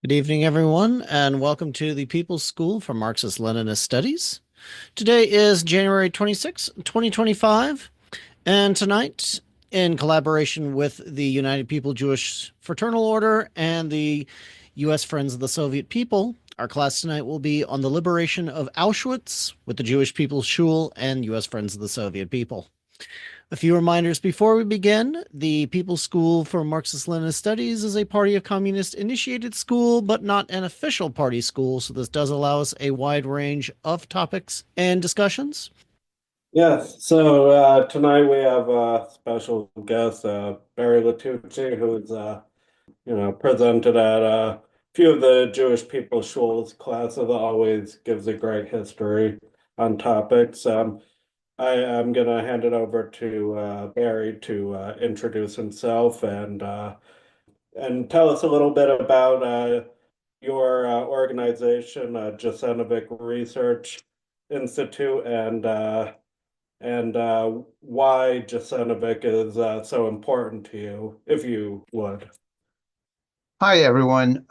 Good evening, everyone, and welcome to the People's School for Marxist-Leninist Studies. Today is January 26, 2025, and tonight, in collaboration with the United People Jewish Fraternal Order and the U.S. Friends of the Soviet People, our class tonight will be on the liberation of Auschwitz with the Jewish People's Schule and U.S. Friends of the Soviet People. A few reminders before we begin. The People's School for Marxist-Leninist Studies is a Party of Communist-initiated school, but not an official party school, so this does allow us a wide range of topics and discussions. Yes, so tonight we have a special guest, Barry Latucci, who's presented at a few of the Jewish People Shule's classes. Always gives a great history on topics. I am gonna hand it over to Barry to introduce himself and tell us a little bit about your organization, Jasenovic Research Institute, and why Jasenovic is so important to you, if you would. Hi, everyone.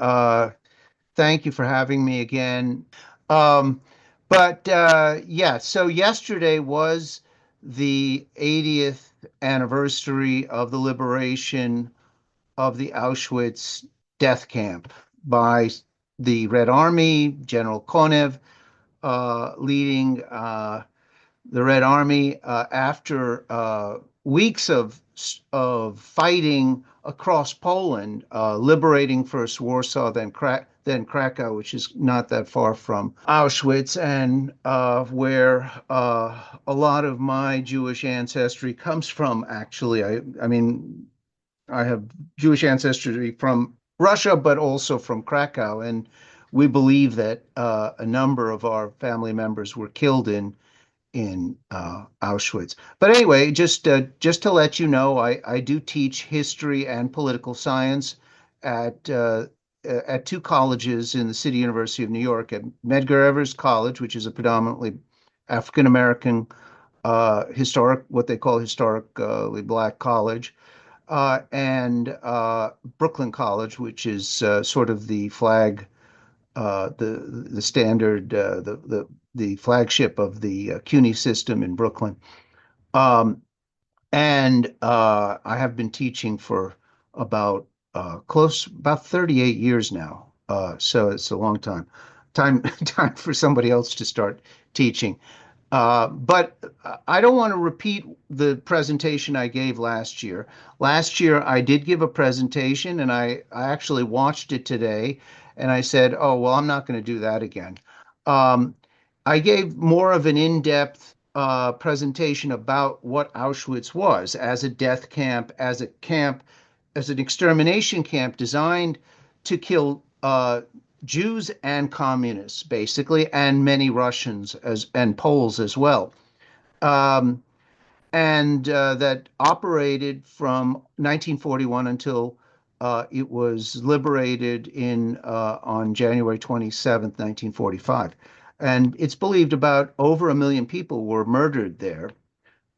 Thank you for having me again. Um, yeah, so yesterday was the 80th anniversary of the liberation of the Auschwitz death camp by the Red Army, General Konev, leading the Red Army after weeks of fighting across Poland, liberating first Warsaw, then Krakow, which is not that far from Auschwitz, and where a lot of my Jewish ancestry comes from. Actually, I mean, I have Jewish ancestry from Russia, but also from Krakow, and we believe that a number of our family members were killed in Auschwitz. But anyway, just to let you know, I do teach history and political science at at two colleges in the City University of New York, at Medgar Evers College, which is a predominantly African American historic, what they call historically black college, and Brooklyn College, which is sort of the flag, the standard, the flagship of the CUNY system in Brooklyn. And I have been teaching for about about 38 years now. So it's a long time. Time for somebody else to start teaching. But I don't want to repeat the presentation I gave last year. Last year, I did give a presentation, and I actually watched it today, and I said, oh, well, I'm not going to do that again. Um, I gave more of an in-depth presentation about what Auschwitz was as a death camp, as an extermination camp designed to kill Jews and communists, basically, and many Russians and Poles as well. Um, and that operated from 1941 until it was liberated on January 27th, 1945. And it's believed about over 1 million people were murdered there.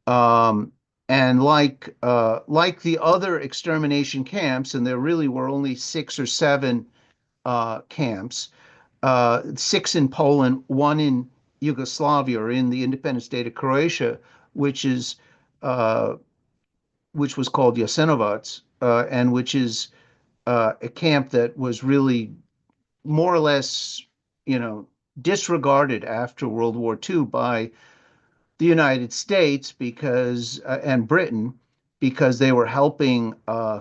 Um, and like the other extermination camps, and there really were only 6 or 7 camps, 6 in Poland, 1 in Yugoslavia or in the independent state of Croatia, which is uh, which was called Jasenovac, and which is a camp that was really more or less, you know, disregarded after World War II by the United States because and Britain, because they were helping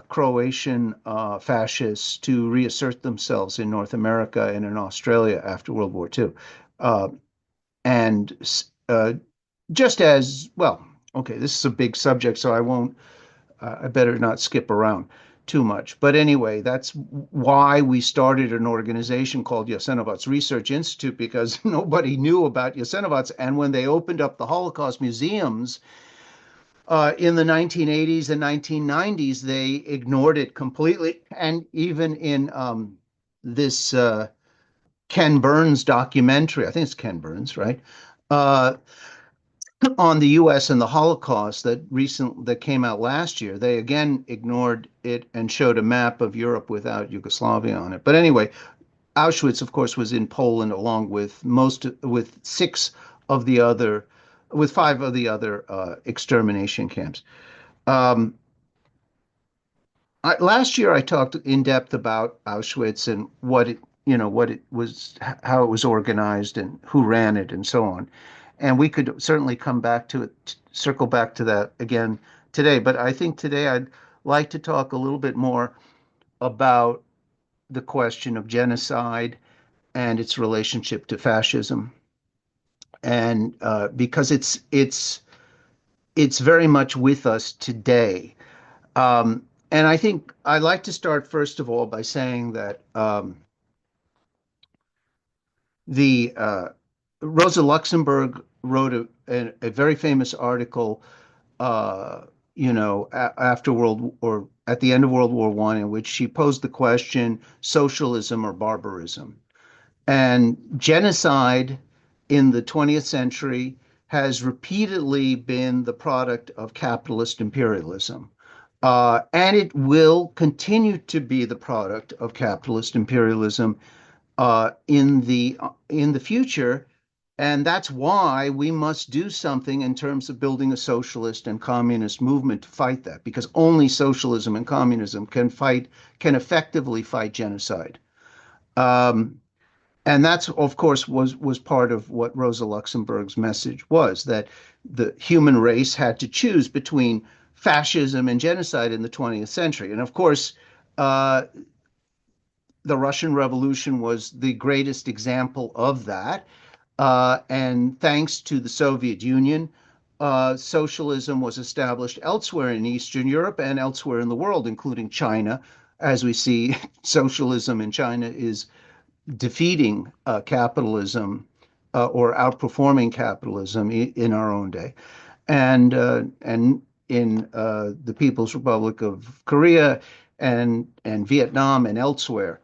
Croatian fascists to reassert themselves in North America and in Australia after World War II. Uh, and just as well, okay, this is a big subject, so I won't, I better not skip around too much. But anyway, that's why we started an organization called Jasenovac's Research Institute, because nobody knew about Jasenovac's. And when they opened up the Holocaust museums in the 1980s and 1990s, they ignored it completely. And even in this Ken Burns documentary, I think it's Ken Burns, right? Uh, on the U.S. and the Holocaust that came out last year, they again ignored it and showed a map of Europe without Yugoslavia on it. But anyway, Auschwitz, of course, was in Poland, along with with five of the other extermination camps. Um, Last year, I talked in depth about Auschwitz and what it was, how it was organized, and who ran it, and so on. And we could certainly come back to it, circle back to that again today. But I think today I'd like to talk a little bit more about the question of genocide and its relationship to fascism, and because it's very much with us today. Um, and I think I'd like to start first of all by saying that the Rosa Luxemburg wrote a very famous article, uh, after or at the end of World War I, in which she posed the question: socialism or barbarism? And genocide in the 20th century has repeatedly been the product of capitalist imperialism. And it will continue to be the product of capitalist imperialism in the future. And that's why we must do something in terms of building a socialist and communist movement to fight that, because only socialism and communism can effectively fight genocide. Um, and that's, of course, was part of what Rosa Luxemburg's message was, that the human race had to choose between fascism and genocide in the 20th century. And of course, uh, the Russian Revolution was the greatest example of that. And thanks to the Soviet Union, socialism was established elsewhere in Eastern Europe and elsewhere in the world, including China. As we see, socialism in China is defeating capitalism, or outperforming capitalism in our own day, and in the People's Republic of Korea and Vietnam and elsewhere,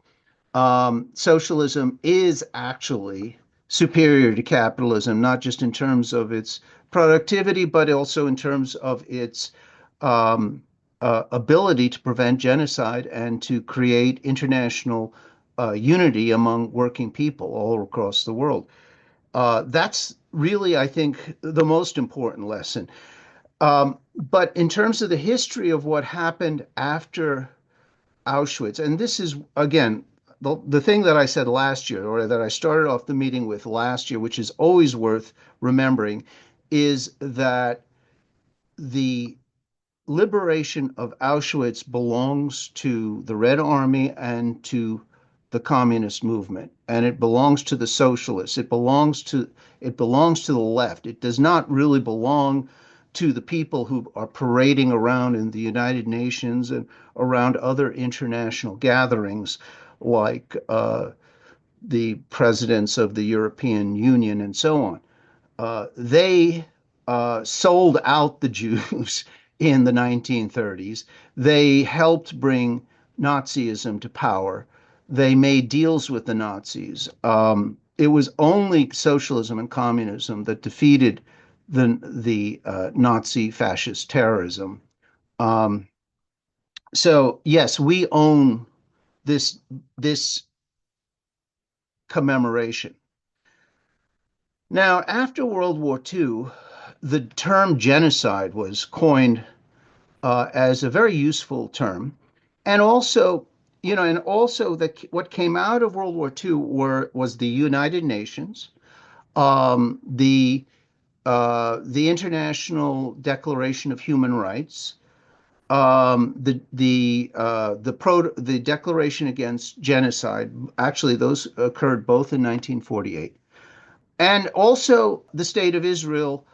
socialism is actually superior to capitalism, not just in terms of its productivity, but also in terms of its um, ability to prevent genocide and to create international unity among working people all across the world. That's really, I think, the most important lesson. But in terms of the history of what happened after Auschwitz, and this is, again, the thing that I said last year, or that I started off the meeting with last year, which is always worth remembering, is that the liberation of Auschwitz belongs to the Red Army and to the communist movement, and it belongs to the socialists. It belongs to the left. It does not really belong to the people who are parading around in the United Nations and around other international gatherings, like the presidents of the European Union and so on. They sold out the Jews in the 1930s. They helped bring Nazism to power. They made deals with the Nazis. It was only socialism and communism that defeated the Nazi fascist terrorism. Um, so yes, we own this commemoration. Now, after World War II, the term genocide was coined as a very useful term, and also, and also that what came out of World War II was the United Nations, the International Declaration of Human Rights, the Declaration Against Genocide. Actually, those occurred both in 1948. And also, the State of Israel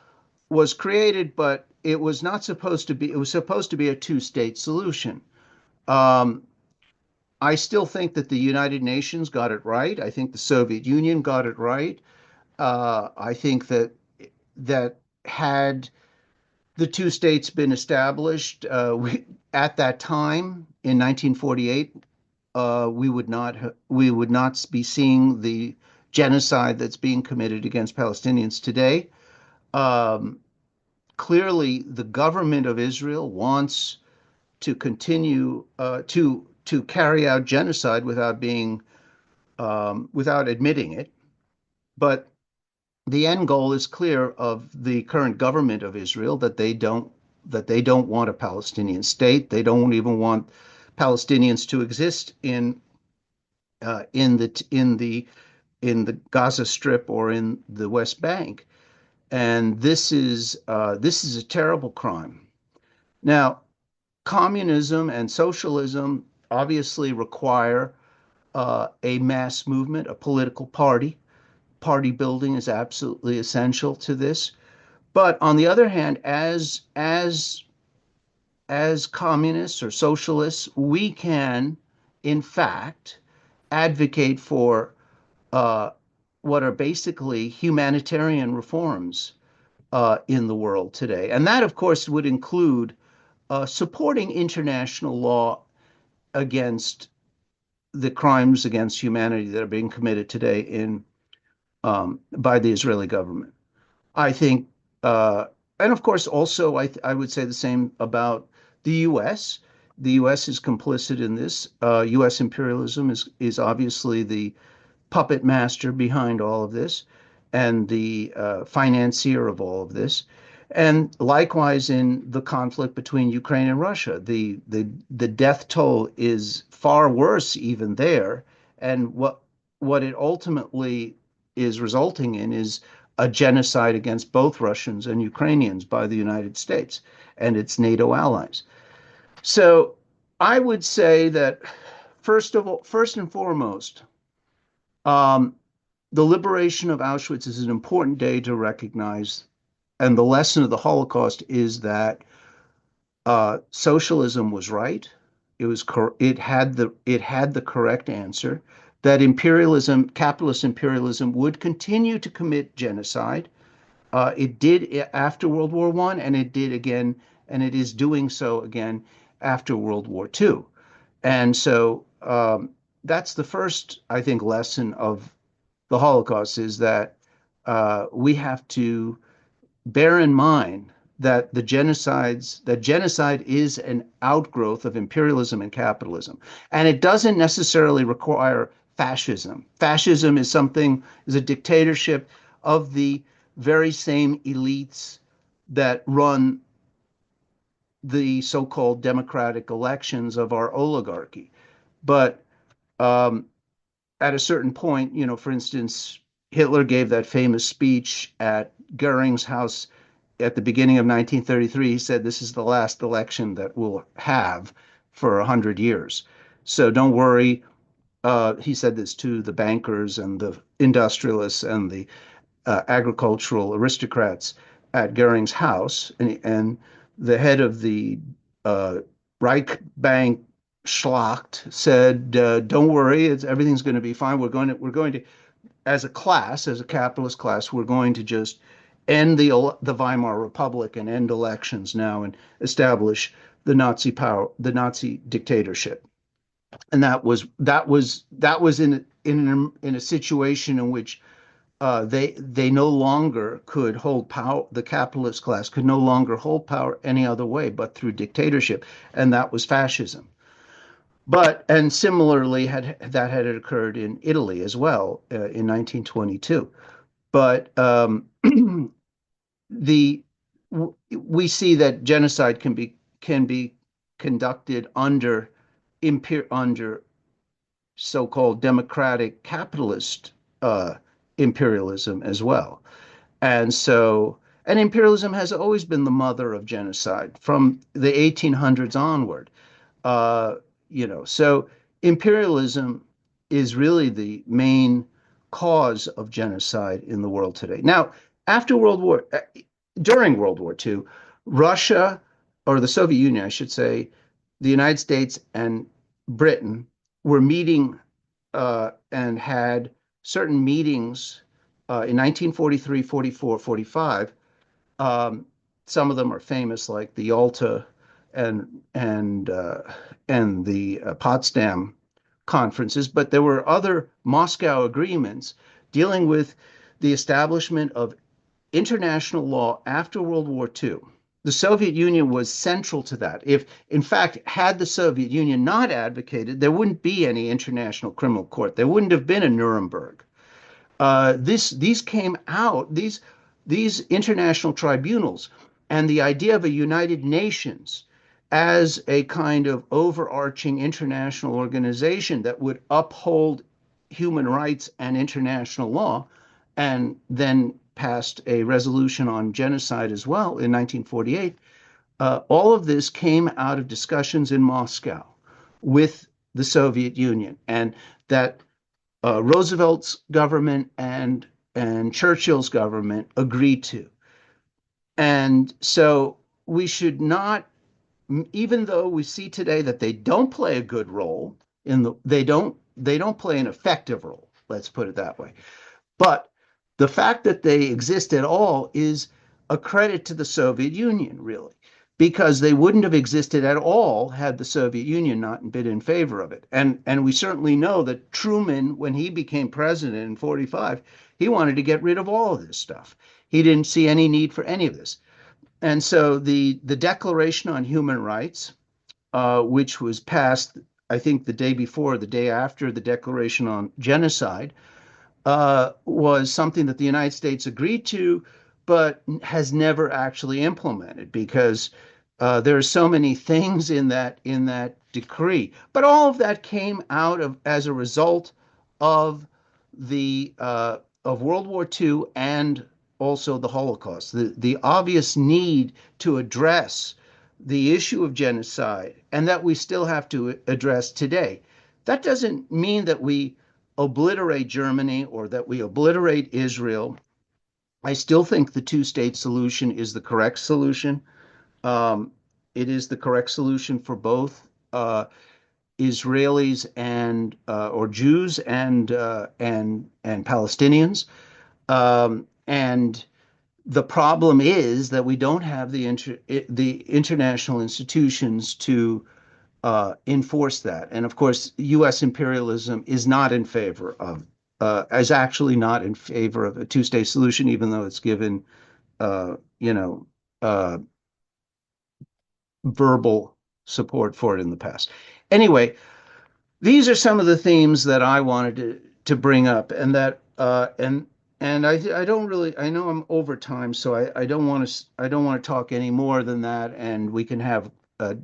was created, but it was not supposed to be, it was supposed to be a two-state solution. Um, I still think that the United Nations got it right. I think the Soviet Union got it right. I think that had the two states been established at that time in 1948, we would not be seeing the genocide that's being committed against Palestinians today. Um, Clearly, the government of Israel wants to continue to carry out genocide without being without admitting it. But the end goal is clear of the current government of Israel, that they don't want a Palestinian state. They don't even want Palestinians to exist in the Gaza Strip or in the West Bank. And this is a terrible crime. Now, communism and socialism obviously require a mass movement, a political party. Party building is absolutely essential to this. But on the other hand, as communists or socialists, we can, in fact, advocate for uh, what are basically humanitarian reforms in the world today. And that, of course, would include supporting international law against the crimes against humanity that are being committed today by the Israeli government. I think, and of course, also I would say the same about the U.S. The U.S. is complicit in this. U.S. imperialism is obviously the puppet master behind all of this and the financier of all of this. And likewise in the conflict between Ukraine and Russia, the death toll is far worse even there. And what it ultimately is resulting in is a genocide against both Russians and Ukrainians by the United States and its NATO allies. So I would say that first and foremost, um, the liberation of Auschwitz is an important day to recognize, and the lesson of the Holocaust is that socialism was right. It had the correct answer. That imperialism, capitalist imperialism, would continue to commit genocide. It did after World War I, and it did again, and it is doing so again after World War II. And so that's the first, I think, lesson of the Holocaust, is that we have to bear in mind that genocide is an outgrowth of imperialism and capitalism, and it doesn't necessarily require fascism. Fascism is a dictatorship of the very same elites that run the so-called democratic elections of our oligarchy. But um, at a certain point, for instance, Hitler gave that famous speech at Goering's house at the beginning of 1933. He said, "This is the last election that we'll have for 100 years. So don't worry." He said this to the bankers and the industrialists and the agricultural aristocrats at Goering's house. And the head of the uh, Reich Bank Schlacht said, "Don't worry, everything's going to be fine. We're going to, as a class, as a capitalist class, we're going to just end the Weimar Republic and end elections now and establish the Nazi power, the Nazi dictatorship." And that was in a situation in which they no longer could hold power. The capitalist class could no longer hold power any other way but through dictatorship, and that was fascism. And similarly, had occurred in Italy as well in 1922. But the we see that genocide can be conducted under so-called democratic capitalist imperialism as well. And imperialism has always been the mother of genocide from the 1800s onward. Uh, so imperialism is really the main cause of genocide in the world today. Now, after World War, during World War II, Russia, or the Soviet Union, I should say, the United States and Britain were meeting and had certain meetings in 1943, 44, 45. Um, some of them are famous, like the Yalta and and uh, and the Potsdam conferences, but there were other Moscow agreements dealing with the establishment of international law after World War II. the Soviet Union was central to that. If, in fact, had the Soviet Union not advocated, there wouldn't be any international criminal court. There wouldn't have been a Nuremberg. These came out, these international tribunals, and the idea of a United Nations as a kind of overarching international organization that would uphold human rights and international law, and then passed a resolution on genocide as well in 1948. All of this came out of discussions in Moscow with the Soviet Union, and that Roosevelt's government and Churchill's government agreed to. And so we should not, even though we see today that they don't play a good role in they don't play an effective role. Let's put it that way. But the fact that they exist at all is a credit to the Soviet Union, really, because they wouldn't have existed at all had the Soviet Union not been in favor of it. And we certainly know that Truman, when he became president in 45, he wanted to get rid of all of this stuff. He didn't see any need for any of this. And so the Declaration on Human Rights, which was passed, I think, the day before, the day after the Declaration on Genocide, was something that the United States agreed to, but has never actually implemented because there are so many things in that decree. But all of that came out of as a result of the of World War II and also the Holocaust. The obvious need to address the issue of genocide, and that we still have to address today. That doesn't mean that we obliterate Germany or that we obliterate Israel. I still think the two-state solution is the correct solution. It is the correct solution for both Israelis and or Jews and Palestinians. And the problem is that we don't have the international institutions to enforce that. And of course, U.S. imperialism is not in favor of, is actually not in favor of a two-state solution, even though it's given, you know, verbal support for it in the past. Anyway, these are some of the themes that I wanted to bring up, and that and I don't really, I know I'm over time, so I don't want to talk any more than that, and we can have a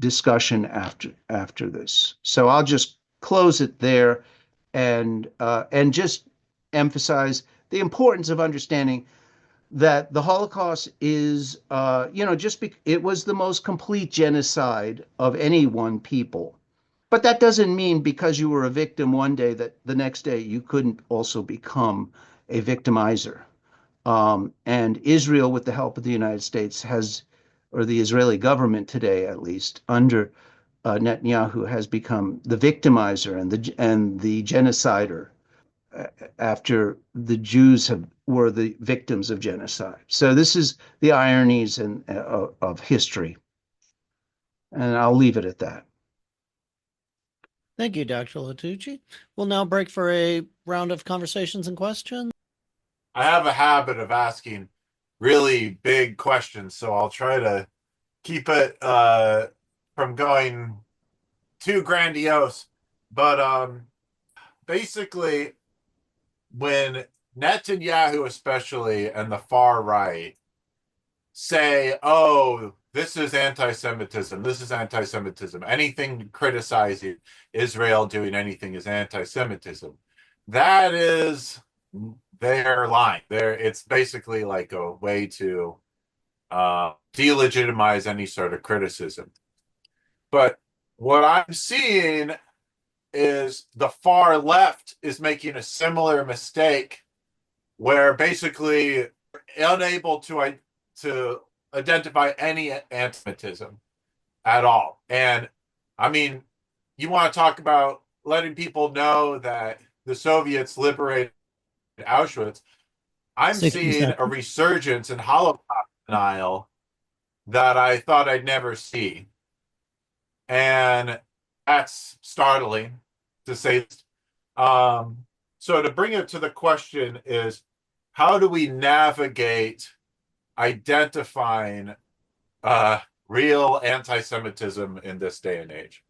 discussion after this. So I'll just close it there, and just emphasize the importance of understanding that the Holocaust is, it was the most complete genocide of any one people. But that doesn't mean because you were a victim one day that the next day you couldn't also become a victimizer. And Israel, with the help of the United States, has, or the Israeli government today, at least under Netanyahu, has become the victimizer and the genocider after the Jews were the victims of genocide. So this is the ironies of history, and I'll leave it at that. Thank you, Dr. Latucci. We'll now break for a round of conversations and questions. I have a habit of asking really big questions, so I'll try to keep it from going too grandiose. But basically, when Netanyahu especially and the far right say, oh, this is anti-Semitism, this is anti-Semitism, anything criticizing Israel doing anything is anti-Semitism, that is their line. It's basically like a way to delegitimize any sort of criticism. But what I'm seeing is the far left is making a similar mistake where basically unable to identify any anti-Semitism at all. And I mean, you want to talk about letting people know that the Soviets liberated Auschwitz. I'm seeing a resurgence in Holocaust denial that I thought I'd never see. And that's startling, to say. So to bring it to the question is, how do we navigate identifying real anti-Semitism in this day and age.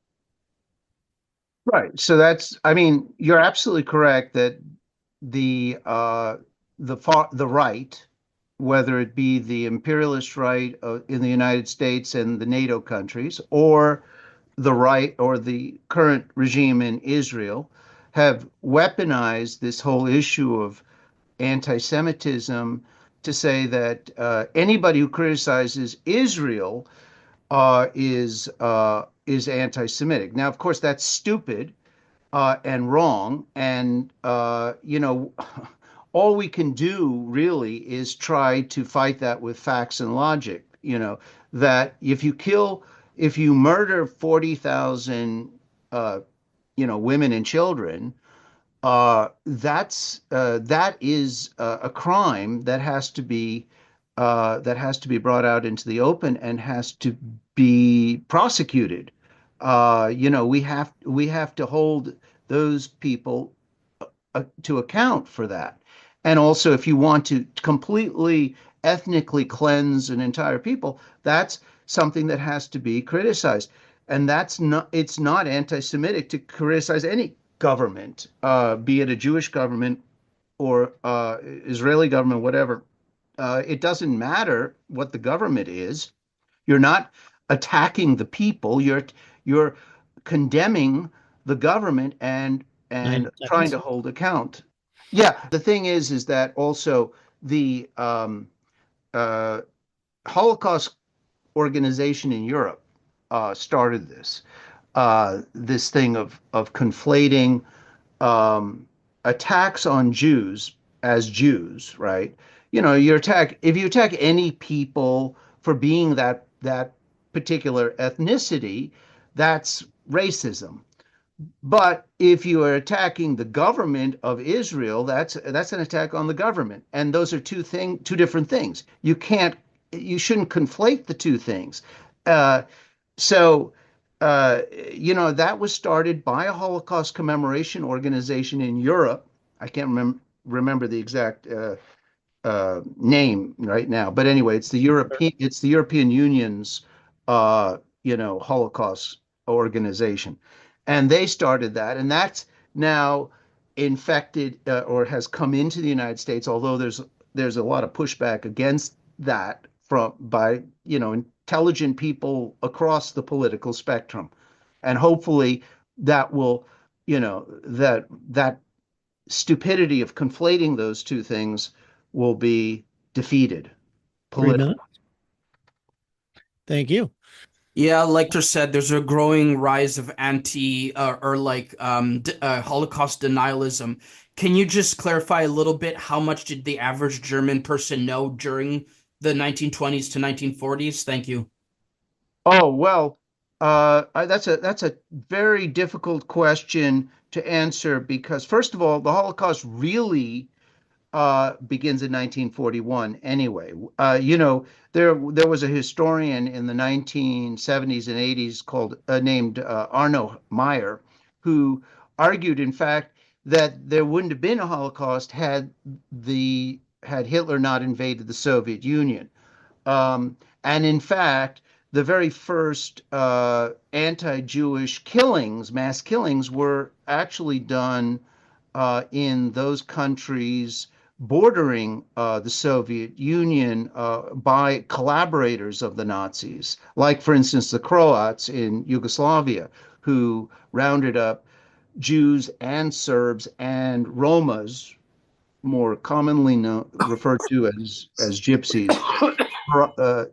Right. So I mean, you're absolutely correct that the right, whether it be the imperialist right in the United States and the NATO countries, or the right or the current regime in Israel, have weaponized this whole issue of anti-Semitism to say that anybody who criticizes Israel is anti-Semitic. Now, of course, that's stupid and wrong, and all we can do really is try to fight that with facts and logic. That if you murder 40,000, women and children, that is a crime that has to be brought out into the open and has to be prosecuted. We have to hold those people to account for that. And also, if you want to completely ethnically cleanse an entire people, that's something that has to be criticized. And it's not anti-Semitic to criticize any government, be it a Jewish government or Israeli government, whatever. It doesn't matter what the government is. You're not attacking the people. You're condemning the government and 9 trying seconds. to hold account. Yeah, the thing is that also the Holocaust organization in Europe started this thing of conflating attacks on Jews as Jews, right? If you attack any people for being that particular ethnicity, that's racism. But if you are attacking the government of Israel, that's an attack on the government, and those are two different things. You shouldn't conflate the two things. Uh, so, that was started by a Holocaust commemoration organization in Europe. I can't remember the exact name right now, but anyway, it's the European Union's Holocaust organization, and they started that, and that's now infected or has come into the United States. Although there's a lot of pushback against that by intelligent people across the political spectrum, and hopefully that will that stupidity of conflating those two things will be defeated 3 politically. minutes. Thank you. Yeah, like Lecter said, there's a growing rise of Holocaust denialism. Can you just clarify a little bit how much did the average German person know during the 1920s to 1940s? Thank you. Oh, well, that's a very difficult question to answer because, first of all, the Holocaust really begins in 1941 anyway. There was a historian in the 1970s and 80s named Arno Meyer, who argued, in fact, that there wouldn't have been a Holocaust had Hitler not invaded the Soviet Union. And in fact, the very first anti-Jewish mass killings, were actually done in those countries bordering the Soviet Union by collaborators of the Nazis, like, for instance, the Croats in Yugoslavia, who rounded up Jews and Serbs and Romas, more commonly referred to as gypsies,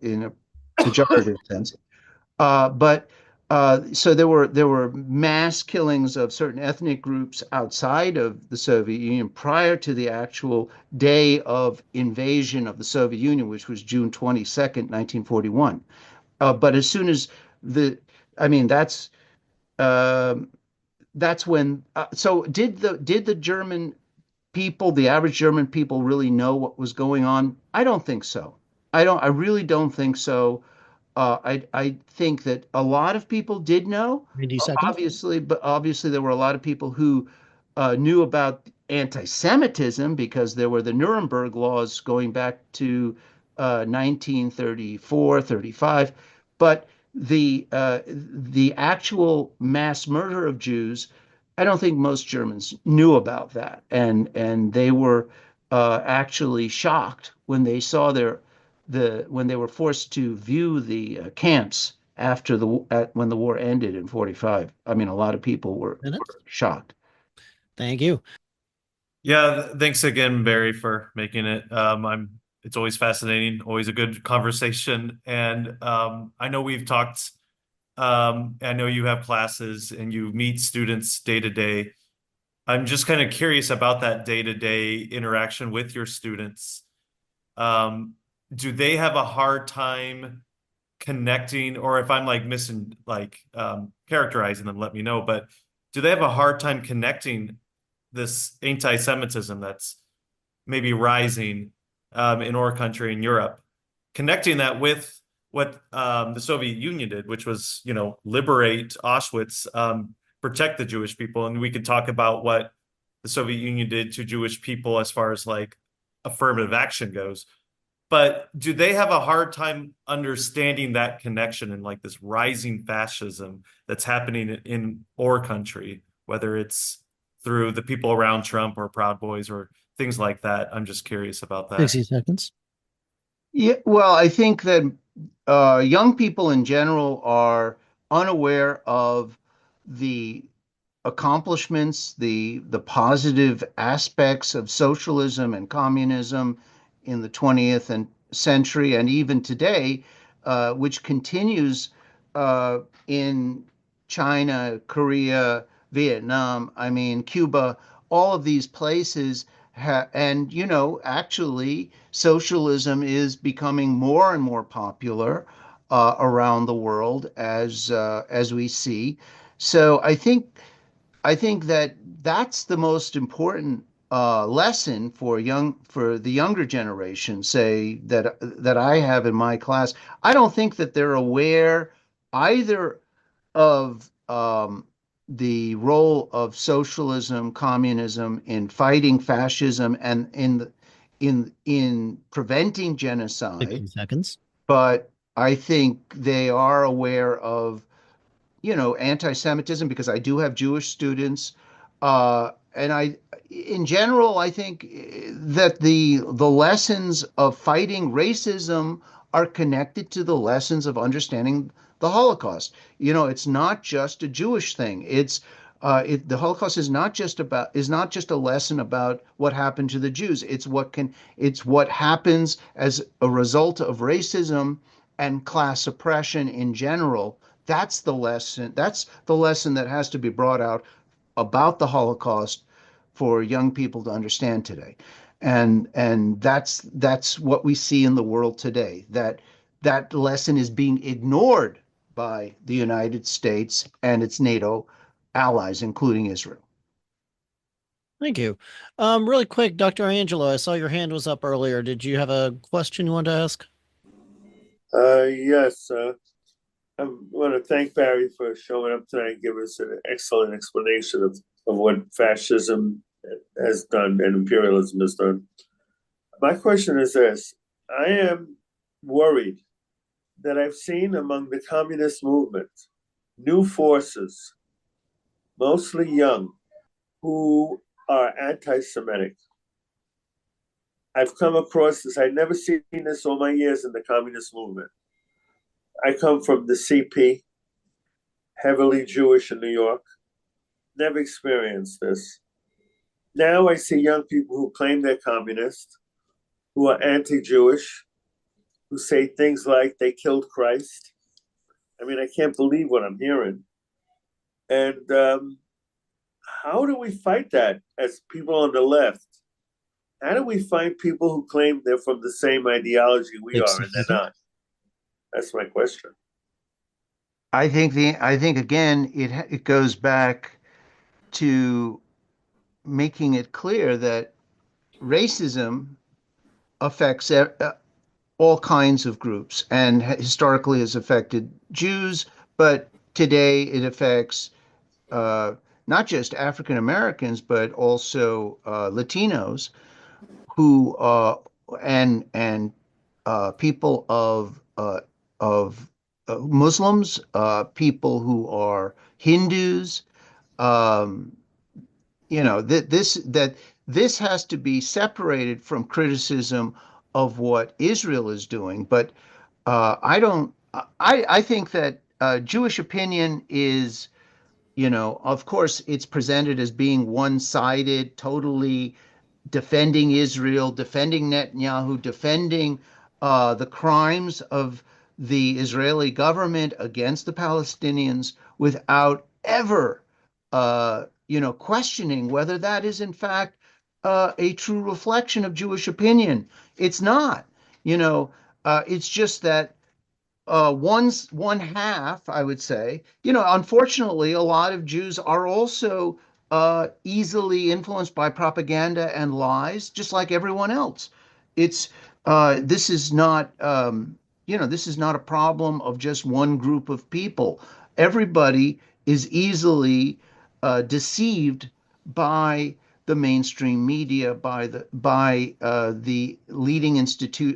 in a pejorative sense. So there were mass killings of certain ethnic groups outside of the Soviet Union prior to the actual day of invasion of the Soviet Union, which was June 22nd, 1941. But as soon as that's when. So did the German people, the average German people, really know what was going on? I don't think so. I really don't think so. I think that a lot of people did know, 90 seconds. obviously there were a lot of people who knew about anti-Semitism because there were the Nuremberg laws going back to 1934, 35, but the actual mass murder of Jews, I don't think most Germans knew about that, and they were actually shocked when they saw when they were forced to view the camps after when the war ended in 45. I mean, a lot of people were Minutes. shocked. Thank you. Yeah, thanks again, Barry, for making it. It's always fascinating, always a good conversation. And I know we've talked, I know you have classes and you meet students day to day. I'm just kind of curious about that day-to-day interaction with your students. Do they have a hard time connecting, or if I'm like missing, like characterizing them, let me know, but do they have a hard time connecting this anti-Semitism that's maybe rising in our country, in Europe, connecting that with what the Soviet Union did, which was, liberate Auschwitz, protect the Jewish people. And we could talk about what the Soviet Union did to Jewish people as far as like affirmative action goes. But do they have a hard time understanding that connection and like this rising fascism that's happening in our country, whether it's through the people around Trump or Proud Boys or things like that? I'm just curious about that. 60 seconds. Yeah, well, I think that young people in general are unaware of the accomplishments, the positive aspects of socialism and communism in the 20th century and even today, which continues in China, Korea, Vietnam, I mean, Cuba, all of these places. And, actually, socialism is becoming more and more popular around the world as we see. So I think that that's the most important lesson for the younger generation, say that I have in my class. I don't think that they're aware either of the role of socialism, communism in fighting fascism and in preventing 60 genocide, seconds. but I think they are aware of anti-Semitism because I do have Jewish students, and in general, I think that the lessons of fighting racism are connected to the lessons of understanding the Holocaust. It's not just a Jewish thing. The Holocaust is not just a lesson about what happened to the Jews. It's what happens as a result of racism and class oppression in general. That's the lesson. That's the lesson that has to be brought out about the Holocaust for young people to understand today. And that's what we see in the world today. That lesson is being ignored by the United States and its NATO allies, including Israel. Thank you. Really quick, Dr. Angelo, I saw your hand was up earlier. Did you have a question you wanted to ask? Yes. I want to thank Barry for showing up tonight and giving us an excellent explanation of what fascism has done and imperialism has done. My question is this. I am worried that I've seen among the communist movement new forces, mostly young, who are anti-Semitic. I've come across this. I've never seen this all my years in the communist movement. I come from the CP, heavily Jewish in New York, never experienced this. Now I see young people who claim they're communist, who are anti-Jewish, who say things like they killed Christ. I mean, I can't believe what I'm hearing. And how do we fight that as people on the left? How do we find people who claim they're from the same ideology we are and they're not? That's my question. I think again it goes back to making it clear that racism affects all kinds of groups and historically has affected Jews, but today it affects not just African Americans but also Latinos who and people of Muslims, people who are Hindus. Um, this has to be separated from criticism of what Israel is doing. But I don't. I think that Jewish opinion is, of course, it's presented as being one-sided, totally defending Israel, defending Netanyahu, defending the crimes of the Israeli government against the Palestinians without ever, questioning whether that is in fact a true reflection of Jewish opinion. It's not. It's just that one half, I would say. Unfortunately, a lot of Jews are also easily influenced by propaganda and lies, just like everyone else. It's this is not this is not a problem of just one group of people. Everybody is easily deceived by the mainstream media, by the leading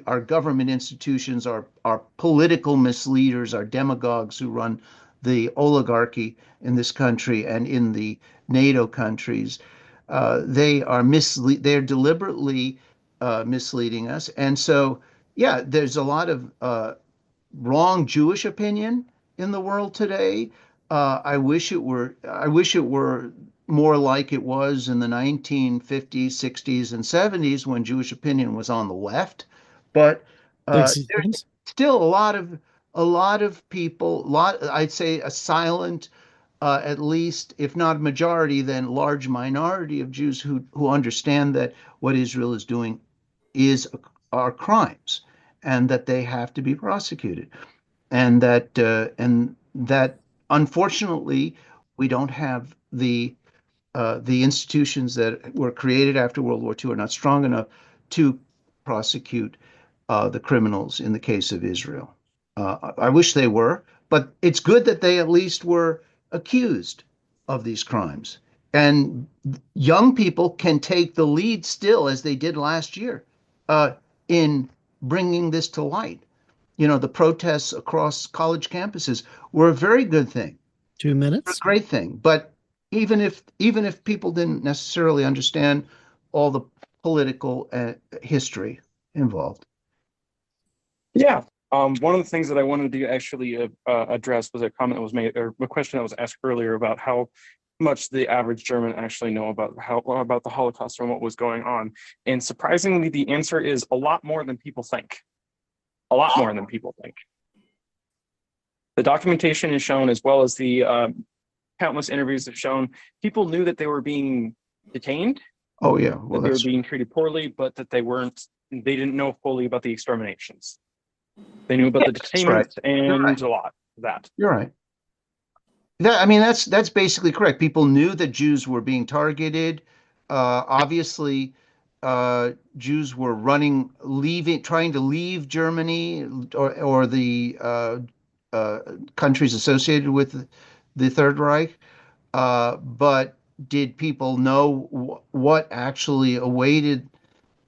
our government institutions, our political misleaders, our demagogues who run the oligarchy in this country and in the NATO countries. They're deliberately misleading us, and so yeah, there's a lot of wrong Jewish opinion in the world today. I wish it were more like it was in the 1950s, 60s, and 70s when Jewish opinion was on the left. But Thanks, there's James. still a lot of people, I'd say a silent, at least, if not majority, then large minority of Jews who understand that what Israel is doing is are crimes and that they have to be prosecuted, and that unfortunately we don't have the institutions that were created after World War II are not strong enough to prosecute the criminals in the case of Israel. I wish they were, but it's good that they at least were accused of these crimes. And young people can take the lead still, as they did last year, in bringing this to light. The protests across college campuses were a very good thing, 2 minutes. a great thing. But even if people didn't necessarily understand all the political history involved. Yeah. One of the things that I wanted to actually address was a comment that was made, or a question that was asked earlier about how much the average German actually know about the Holocaust and what was going on. And surprisingly, the answer is a lot more than people think. A lot more than people think. The documentation is shown, as well as the countless interviews have shown, people knew that they were being detained, Oh yeah, that they were being treated poorly, but that they didn't know fully about the exterminations. They knew about the that's right. detainment and a lot of that. You're right. That's basically correct. People knew that Jews were being targeted. Obviously, Jews were trying to leave Germany or the countries associated with the Third Reich. But did people know what actually awaited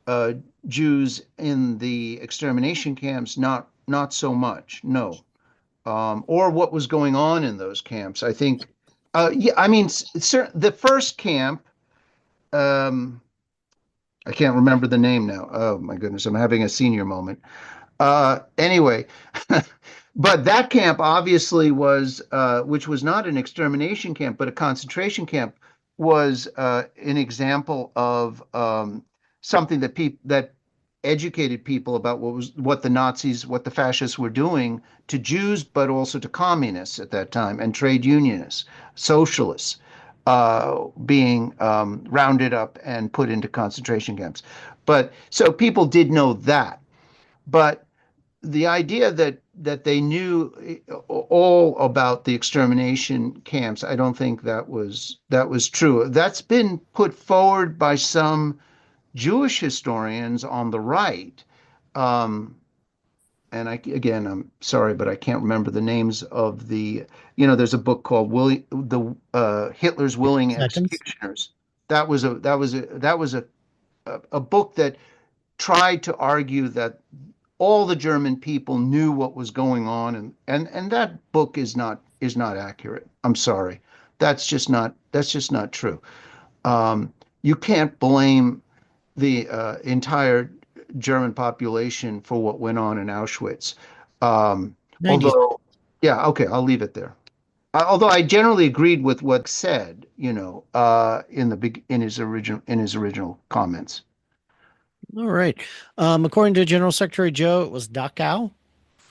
uh, Jews in the extermination camps? Not so much. No. Or what was going on in those camps. I think, yeah, the first camp, um, I can't remember the name now. Oh my goodness, I'm having a senior moment. Anyway, but that camp obviously was, which was not an extermination camp, but a concentration camp, was an example of something that educated people about what the Nazis, what the fascists were doing to Jews, but also to communists at that time, and trade unionists, socialists, being rounded up and put into concentration camps. But so people did know that. But the idea that they knew all about the extermination camps, I don't think that was true. That's been put forward by some Jewish historians on the right. Um, and again, I'm sorry, but I can't remember the names of there's a book called Hitler's Willing Seconds. Executioners. That was a book that tried to argue that all the German people knew what was going on, and that book is not accurate. I'm sorry. That's just not true. You can't blame the entire German population for what went on in Auschwitz. 90. Although, yeah, okay, I'll leave it there. Although I generally agreed with what said, in his original comments. All right. According to General Secretary Joe, it was Dachau.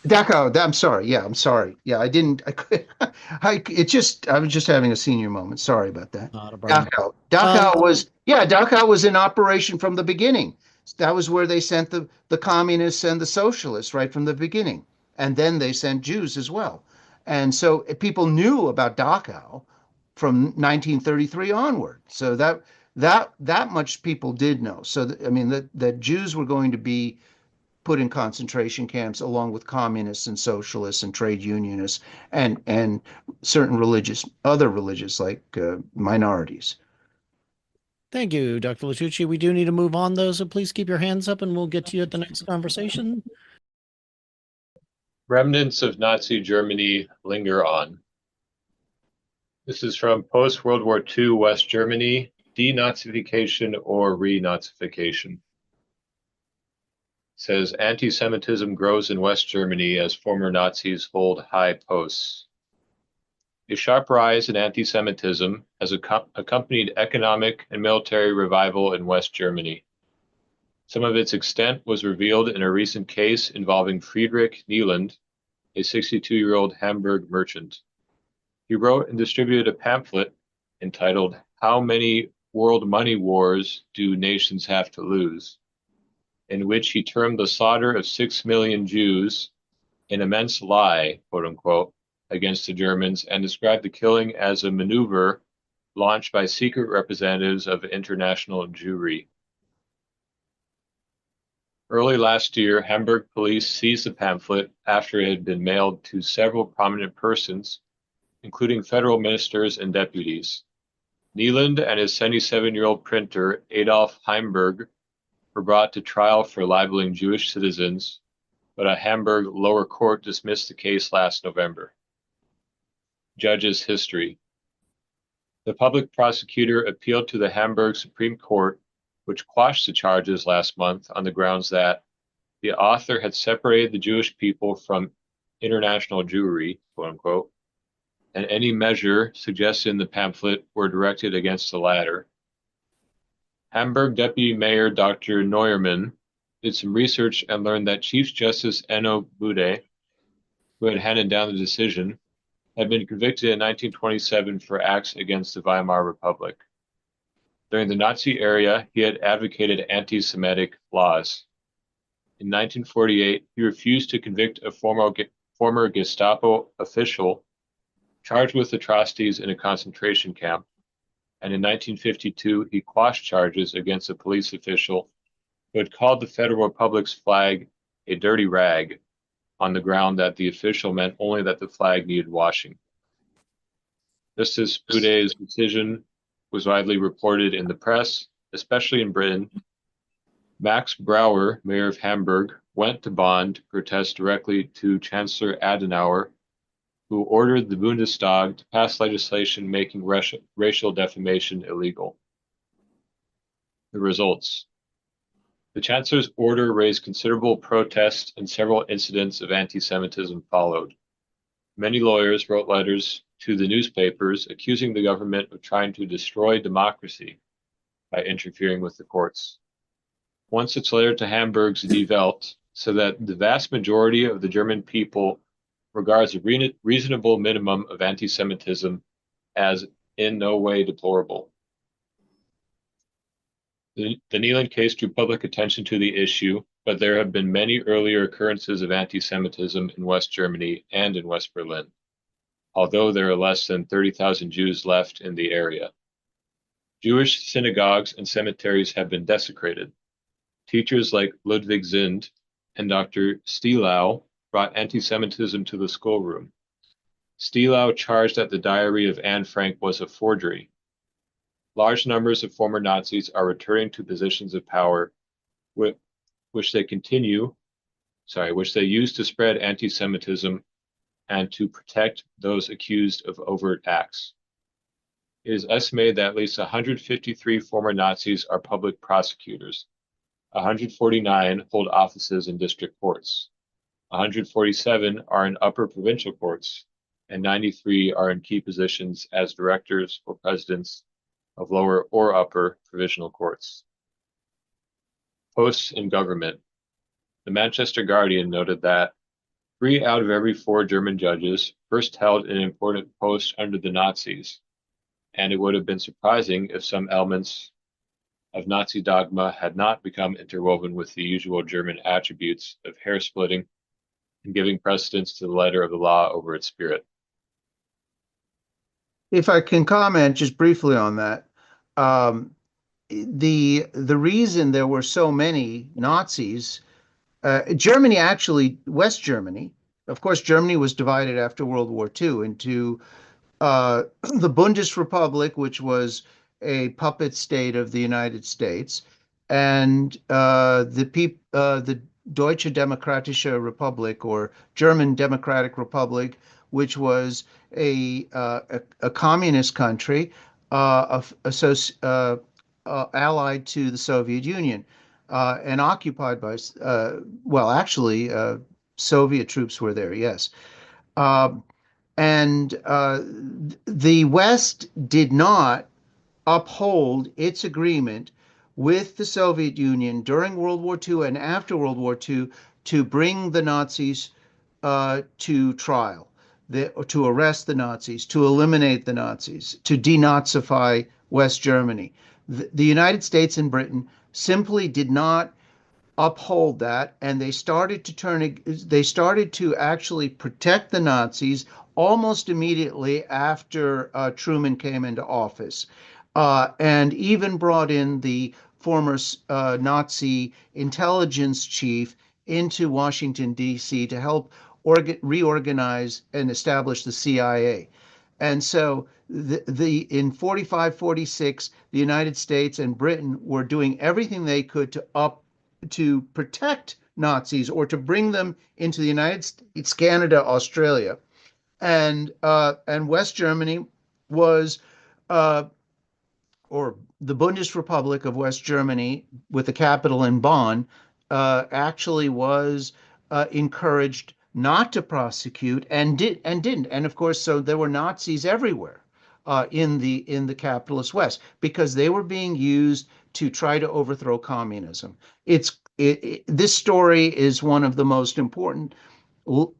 Dachau, I'm sorry. Yeah, I'm sorry. Yeah, I didn't. I could. I was just having a senior moment. Sorry about that. Not a problem. Dachau. Um, Dachau was in operation from the beginning. That was where they sent the communists and the socialists right from the beginning, and then they sent Jews as well. And so people knew about Dachau from 1933 onward. So that much people did know. So I mean that Jews were going to be put in concentration camps along with communists and socialists and trade unionists and certain other religious like minorities. Thank you, Dr. Latucci. We do need to move on, though, so please keep your hands up and we'll get to you at the next conversation. Remnants of Nazi Germany linger on. This is from post-World War II West Germany, denazification or renazification. Says anti-Semitism grows in West Germany as former Nazis hold high posts. A sharp rise in anti-Semitism has accompanied economic and military revival in West Germany. Some of its extent was revealed in a recent case involving Friedrich Nieland, a 62-year-old Hamburg merchant. He wrote and distributed a pamphlet entitled "How Many World Money Wars Do Nations Have to Lose?", in which he termed the slaughter of 6 million Jews an immense lie, quote unquote, against the Germans, and described the killing as a maneuver launched by secret representatives of international Jewry. Early last year, Hamburg police seized the pamphlet after it had been mailed to several prominent persons, including federal ministers and deputies. Nieland and his 77-year-old printer, Adolf Heimberg, were brought to trial for libeling Jewish citizens, but a Hamburg lower court dismissed the case last November. Judge's history. The public prosecutor appealed to the Hamburg Supreme Court, which quashed the charges last month on the grounds that the author had separated the Jewish people from international Jewry, quote unquote, and any measure suggested in the pamphlet were directed against the latter. Hamburg Deputy Mayor Dr. Neuermann did some research and learned that Chief Justice Enno Bude, who had handed down the decision, had been convicted in 1927 for acts against the Weimar Republic. During the Nazi era, he had advocated anti-Semitic laws. In 1948, he refused to convict a former Gestapo official charged with atrocities in a concentration camp, and in 1952, he quashed charges against a police official who had called the Federal Republic's flag a dirty rag, on the ground that the official meant only that the flag needed washing. Justice Bude's decision was widely reported in the press, especially in Britain. Max Brauer, mayor of Hamburg, went to Bonn to protest directly to Chancellor Adenauer, who ordered the Bundestag to pass legislation making racial defamation illegal. The results. The Chancellor's order raised considerable protest and several incidents of anti-Semitism followed. Many lawyers wrote letters to the newspapers accusing the government of trying to destroy democracy by interfering with the courts. One such letter to Hamburg's Die Welt said that the vast majority of the German people regards a reasonable minimum of anti-Semitism as in no way deplorable. The Nieland case drew public attention to the issue, but there have been many earlier occurrences of anti-Semitism in West Germany and in West Berlin, although there are less than 30,000 Jews left in the area. Jewish synagogues and cemeteries have been desecrated. Teachers like Ludwig Zind and Dr. Stielau brought anti-Semitism to the schoolroom. Stielau charged that the diary of Anne Frank was a forgery. Large numbers of former Nazis are returning to positions of power, which they continue which they used to spread anti-Semitism and to protect those accused of overt acts. It is estimated that at least 153 former Nazis are public prosecutors. 149 hold offices in district courts. 147 are in upper provincial courts, and 93 are in key positions as directors or presidents of lower or upper provincial courts. Posts in government. The Manchester Guardian noted that 3 out of every 4 German judges first held an important post under the Nazis, and it would have been surprising if some elements of Nazi dogma had not become interwoven with the usual German attributes of hair splitting and giving precedence to the letter of the law over its spirit. If I can comment just briefly on that, the reason there were so many Nazis, Germany actually, West Germany, of course, Germany was divided after World War II into the Bundesrepublik, which was a puppet state of the United States, and the Deutsche Demokratische Republik, or German Democratic Republic, which was a communist country allied to the Soviet Union and occupied by, well, actually, Soviet troops were there, yes. And the West did not uphold its agreement with the Soviet Union during World War II and after World War II to bring the Nazis to trial, to arrest the Nazis, to eliminate the Nazis, to denazify West Germany. The United States and Britain simply did not uphold that, and they started to actually protect the Nazis almost immediately after Truman came into office, and even brought in the former Nazi intelligence chief into Washington, D.C. to help reorganize and establish the CIA. And so in 45, 46, the United States and Britain were doing everything they could to protect Nazis or to bring them into the United States, Canada, Australia, and West Germany was, or the Bundesrepublik of West Germany, with the capital in Bonn, actually was encouraged not to prosecute and didn't. And of course, so there were Nazis everywhere in the capitalist West because they were being used to try to overthrow communism. This story is one of the most important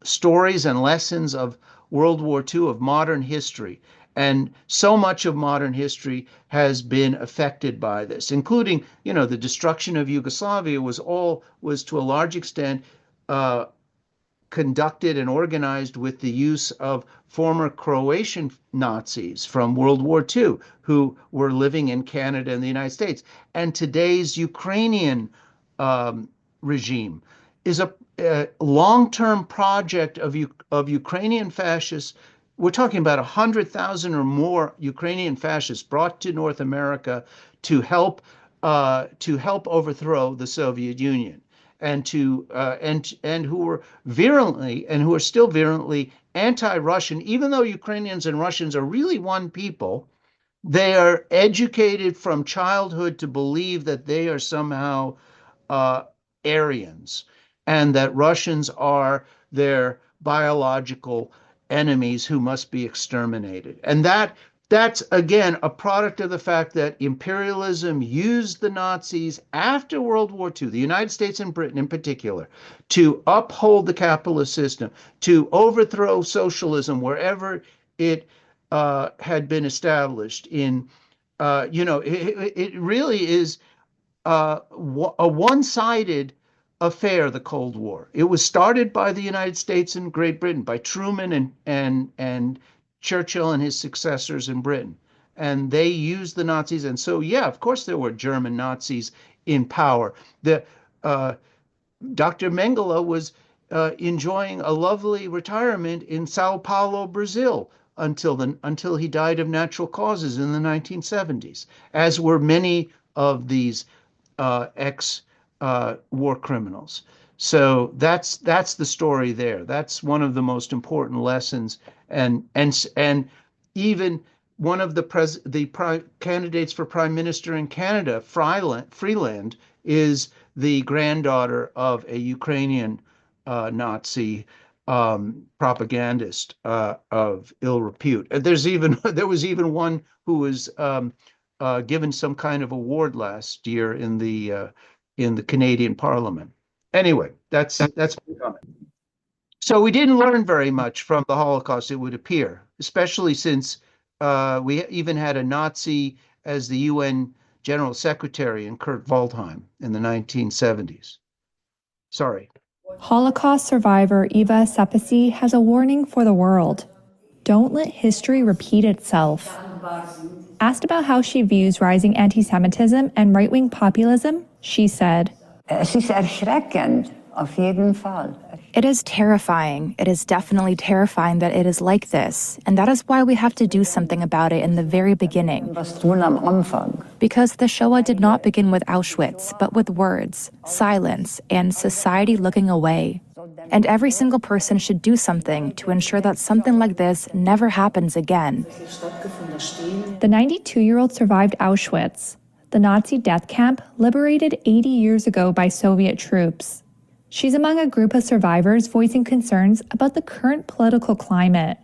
stories and lessons of World War II, of modern history. And so much of modern history has been affected by this, including, the destruction of Yugoslavia was to a large extent conducted and organized with the use of former Croatian Nazis from World War II who were living in Canada and the United States. And today's Ukrainian regime is a long-term project of Ukrainian fascists. We're talking about 100,000 or more Ukrainian fascists brought to North America to help overthrow the Soviet Union, and who were virulently and who are still virulently anti-Russian. Even though Ukrainians and Russians are really one people, they are educated from childhood to believe that they are somehow Aryans, and that Russians are their biological enemies who must be exterminated. And that's, again, a product of the fact that imperialism used the Nazis after World War II, the United States and Britain in particular, to uphold the capitalist system, to overthrow socialism wherever it had been established. It really is a one-sided affair, the Cold War. It was started by the United States and Great Britain, by Truman and Churchill and his successors in Britain. And they used the Nazis. And so, yeah, of course there were German Nazis in power. Dr. Mengele was enjoying a lovely retirement in Sao Paulo, Brazil, until he died of natural causes in the 1970s, as were many of these ex-war criminals. So that's the story there. That's one of the most important lessons, and even one of the candidates for prime minister in Canada, Freeland, is the granddaughter of a Ukrainian Nazi propagandist of ill repute. There was even one who was given some kind of award last year in the Canadian Parliament. Anyway, that's so we didn't learn very much from the Holocaust, it would appear, especially since we even had a Nazi as the UN General Secretary in Kurt Waldheim in the 1970s. Sorry. Holocaust survivor Eva Sepisi has a warning for the world. Don't let history repeat itself. Asked about how she views rising anti-Semitism and right-wing populism, she said, Es ist erschreckend, auf jeden Fall. It is terrifying. It is definitely terrifying that it is like this. And that is why we have to do something about it in the very beginning. Was tun am Anfang. Because the Shoah did not begin with Auschwitz, but with words, silence, and society looking away. And every single person should do something to ensure that something like this never happens again. The 92-year-old survived Auschwitz, the Nazi death camp liberated 80 years ago by Soviet troops. She's among a group of survivors voicing concerns about the current political climate.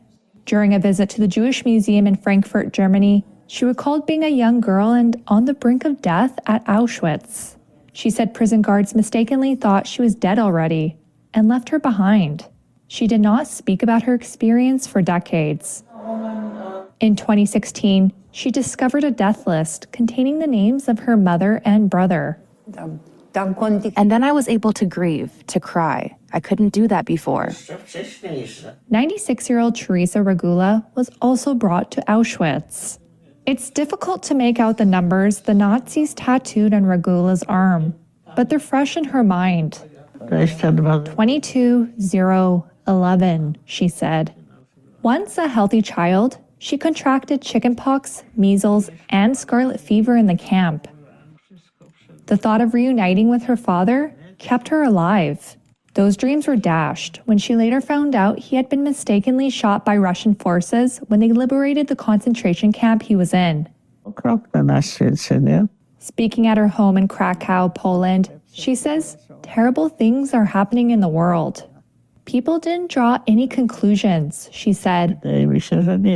During a visit to the Jewish Museum in Frankfurt, Germany, she recalled being a young girl and on the brink of death at Auschwitz. She said prison guards mistakenly thought she was dead already and left her behind. She did not speak about her experience for decades. In 2016, she discovered a death list containing the names of her mother and brother. And then I was able to grieve, to cry. I couldn't do that before. 96-year-old Teresa Regula was also brought to Auschwitz. It's difficult to make out the numbers the Nazis tattooed on Regula's arm, but they're fresh in her mind. 22-0-11, she said. Once a healthy child, she contracted chickenpox, measles, and scarlet fever in the camp. The thought of reuniting with her father kept her alive. Those dreams were dashed when she later found out he had been mistakenly shot by Russian forces when they liberated the concentration camp he was in. Speaking at her home in Krakow, Poland, she says terrible things are happening in the world. People didn't draw any conclusions, she said,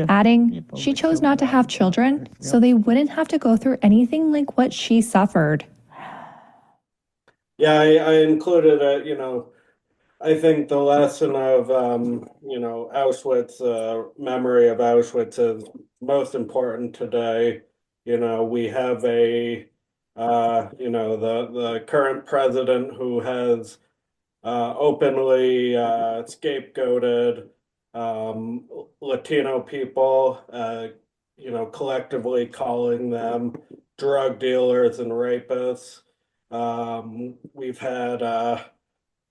adding she chose not to have children so they wouldn't have to go through anything like what she suffered. Yeah, I included I think the lesson of, Auschwitz, memory of Auschwitz is most important today. We have the current president who has openly scapegoated Latino people, collectively calling them drug dealers and rapists. We've had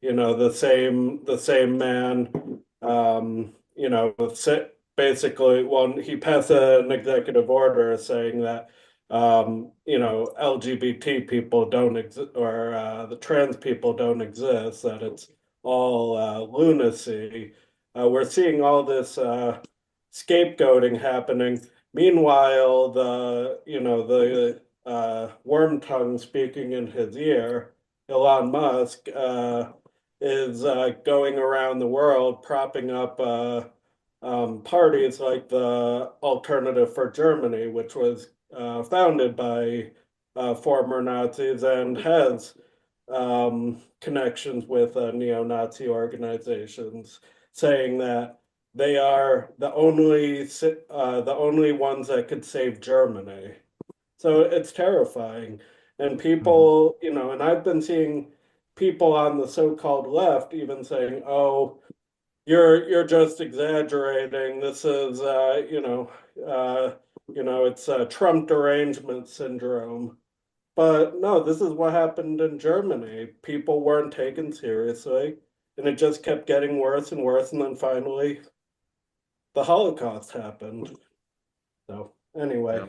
the same man, basically, he passed an executive order saying that LGBT people don't exist, or the trans people don't exist, that it's all lunacy. We're seeing all this scapegoating happening. Meanwhile, the worm tongue speaking in his ear, Elon Musk, is going around the world propping up parties like the Alternative for Germany, which was founded by former Nazis and has connections with neo-Nazi organizations, saying that they are the only ones that could save Germany. So it's terrifying. And people, and I've been seeing people on the so-called left even saying, "Oh, you're just exaggerating. This is it's Trump derangement syndrome." But no, this is what happened in Germany. People weren't taken seriously, and it just kept getting worse and worse, and then finally the Holocaust happened. So anyway,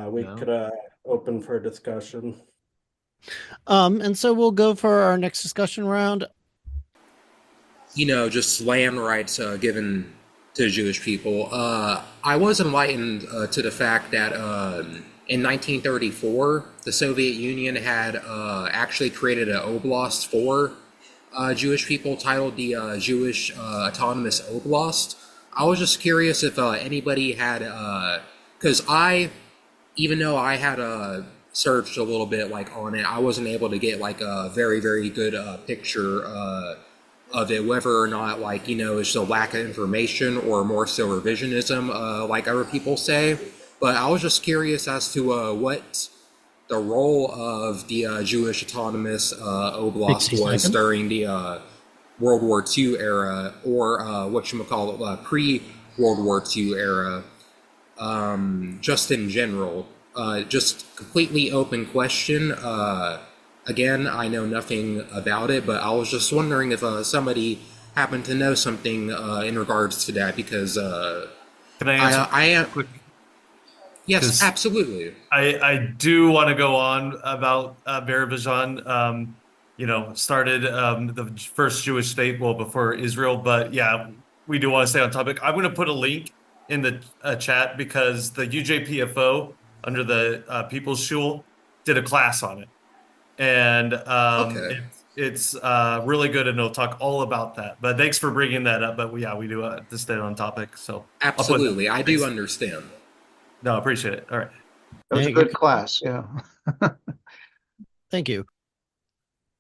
we could open for discussion. And so we'll go for our next discussion round. Just land rights given to Jewish people. I was enlightened to the fact that in 1934, the Soviet Union had actually created an oblast for Jewish people titled the Jewish Autonomous Oblast. I was just curious if anybody had, because even though I had searched a little bit on it, I wasn't able to get a very, very good picture of it, whether or not it's a lack of information or more so revisionism, like other people say. But I was just curious as to what the role of the Jewish Autonomous Oblast was during the World War II era, or whatchamacallit, pre-World War II era, just in general. Just completely open question. Again, I know nothing about it, but I was just wondering if somebody happened to know something in regards to that, because Can I answer quick? Yes, absolutely. I do want to go on about Berevision. Started the first Jewish state, before Israel. But yeah, we do want to stay on topic. I'm going to put a link in the chat because the UJPFO under the People's Schule did a class on it. And it's really good, and it'll talk all about that. But thanks for bringing that up. But we do have to stay on topic. So absolutely, I do understand. No, I appreciate it. All right. That was a good class. Yeah. Thank you.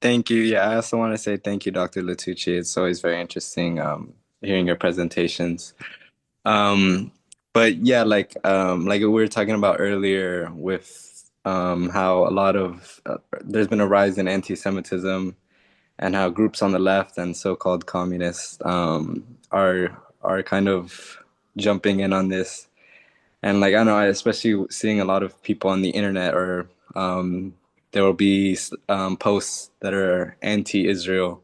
Thank you. Yeah, I also want to say thank you, Dr. Latucci. It's always very interesting hearing your presentations. But yeah, like we were talking about earlier with how a lot of there's been a rise in anti-Semitism, and how groups on the left and so-called communists are kind of jumping in on this. And I know, especially seeing a lot of people on the internet, or there will be posts that are anti-Israel,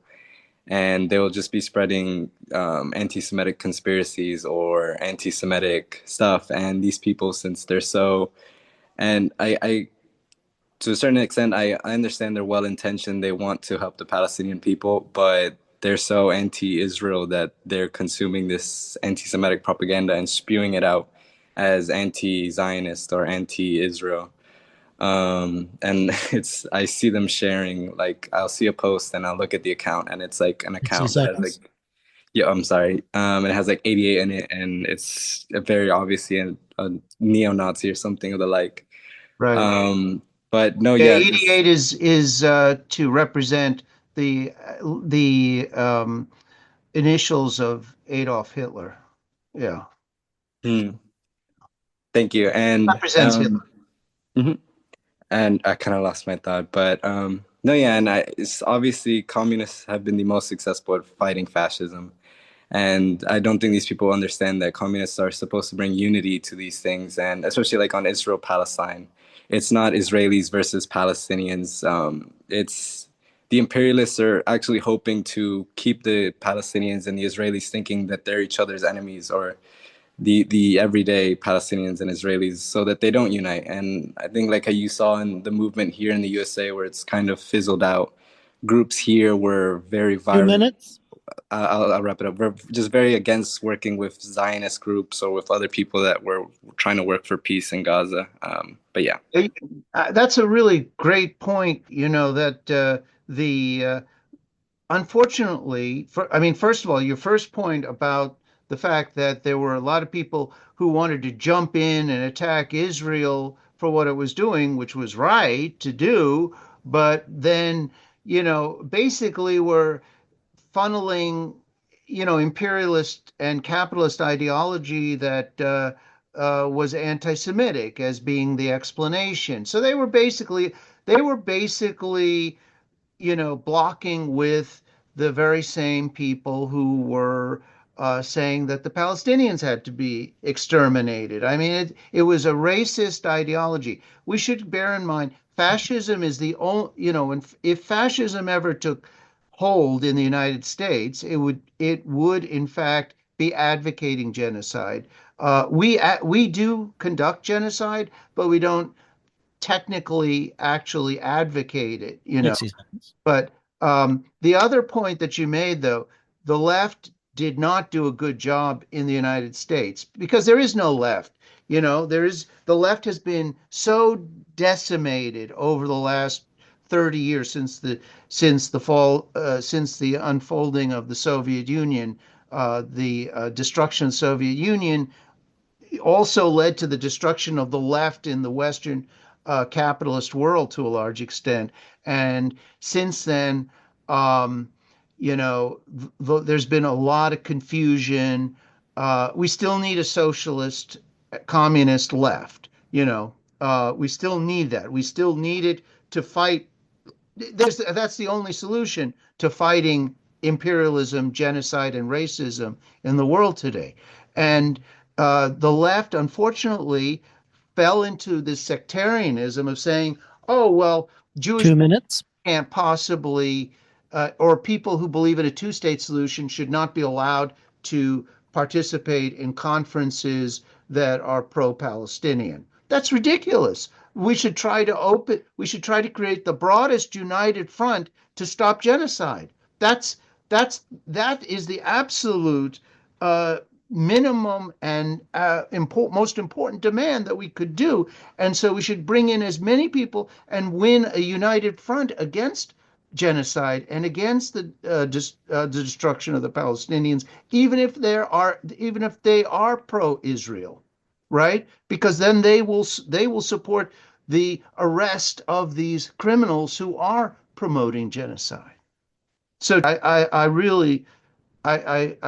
and they will just be spreading anti-Semitic conspiracies or anti-Semitic stuff. And these people, since they're so, and I to a certain extent, I understand they're well-intentioned. They want to help the Palestinian people, but they're so anti-Israel that they're consuming this anti-Semitic propaganda and spewing it out as anti-Zionist or anti-Israel. And I see them sharing, I'll see a post and I'll look at the account, and it's an account that has I'm sorry. It has 88 in it, and it's very obviously a neo-Nazi or something of the like. Right. But no, 88 is to represent the initials of Adolf Hitler. Yeah. Thank you. And represents Hitler. And I kind of lost my thought, but no, yeah, and it's obviously communists have been the most successful at fighting fascism. And I don't think these people understand that communists are supposed to bring unity to these things, and especially on Israel-Palestine. It's not Israelis versus Palestinians. It's the imperialists are actually hoping to keep the Palestinians and the Israelis thinking that they're each other's enemies, or the everyday Palestinians and Israelis, so that they don't unite. And I think how you saw in the movement here in the USA, where it's kind of fizzled out, groups here were very violent. 2 minutes. I'll wrap it up. We're just very against working with Zionist groups or with other people that were trying to work for peace in Gaza. But yeah. That's a really great point, that unfortunately, first of all, your first point about the fact that there were a lot of people who wanted to jump in and attack Israel for what it was doing, which was right to do, but then, basically were funneling, imperialist and capitalist ideology that was anti-Semitic as being the explanation. So they were basically, blocking with the very same people who were saying that the Palestinians had to be exterminated. It was a racist ideology. We should bear in mind, fascism is the only, if fascism ever took hold in the United States, it would in fact be advocating genocide. We do conduct genocide, but we don't technically actually advocate it, you know. 60 seconds. But the other point that you made, though, the left did not do a good job in the United States because there is no left. You know, the left has been so decimated over the last 30 years since the unfolding of the Soviet Union, the destruction of the Soviet Union also led to the destruction of the left in the Western capitalist world to a large extent. And since then, you know, there's been a lot of confusion. We still need a socialist, communist left. You know, we still need that. We still need it to fight. That's the only solution to fighting imperialism, genocide, and racism in the world today. And the left, unfortunately, fell into this sectarianism of saying, "Oh, well, Jewish 2 minutes can't possibly, or people who believe in a two-state solution should not be allowed to participate in conferences that are pro-Palestinian." That's ridiculous. We should try to create the broadest united front to stop genocide. That is the absolute minimum and most important demand that we could do. And so we should bring in as many people and win a united front against genocide and against the destruction of the Palestinians, even if they are pro-Israel, right? Because then they will support the arrest of these criminals who are promoting genocide. So I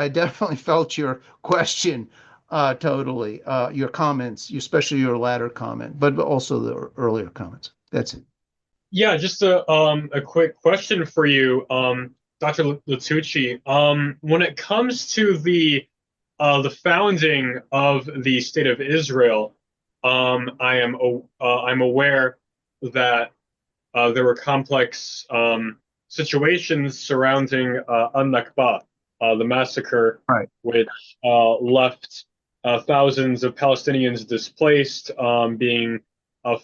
definitely felt your question totally, your comments, especially your latter comment, but also the earlier comments. That's it. Yeah, just a quick question for you, Dr. Latucci. When it comes to the founding of the State of Israel, I'm aware that there were complex situations surrounding An-Nakba, the massacre, right, which left thousands of Palestinians displaced, being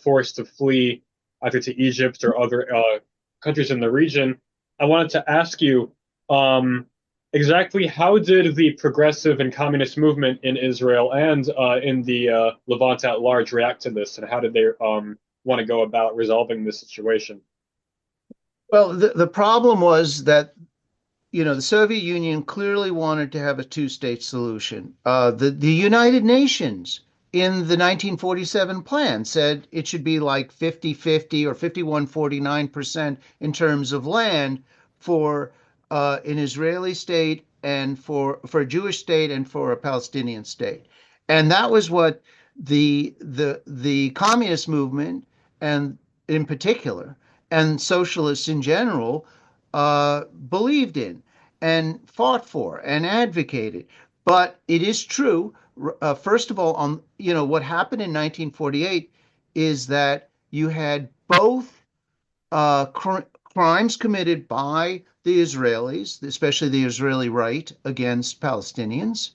forced to flee either to Egypt or other countries in the region. I wanted to ask you exactly how did the progressive and communist movement in Israel and in the Levant at large react to this, and how did they want to go about resolving this situation? Well, the problem was that, you know, the Soviet Union clearly wanted to have a two-state solution. The United Nations in the 1947 plan said it should be like 50-50 or 51-49% in terms of land for an Israeli state and for a Jewish state and for a Palestinian state. And that was what the communist movement, and in particular, and socialists in general, believed in and fought for and advocated. But it is true, first of all, what happened in 1948 is that you had both crimes committed by the Israelis, especially the Israeli right, against Palestinians.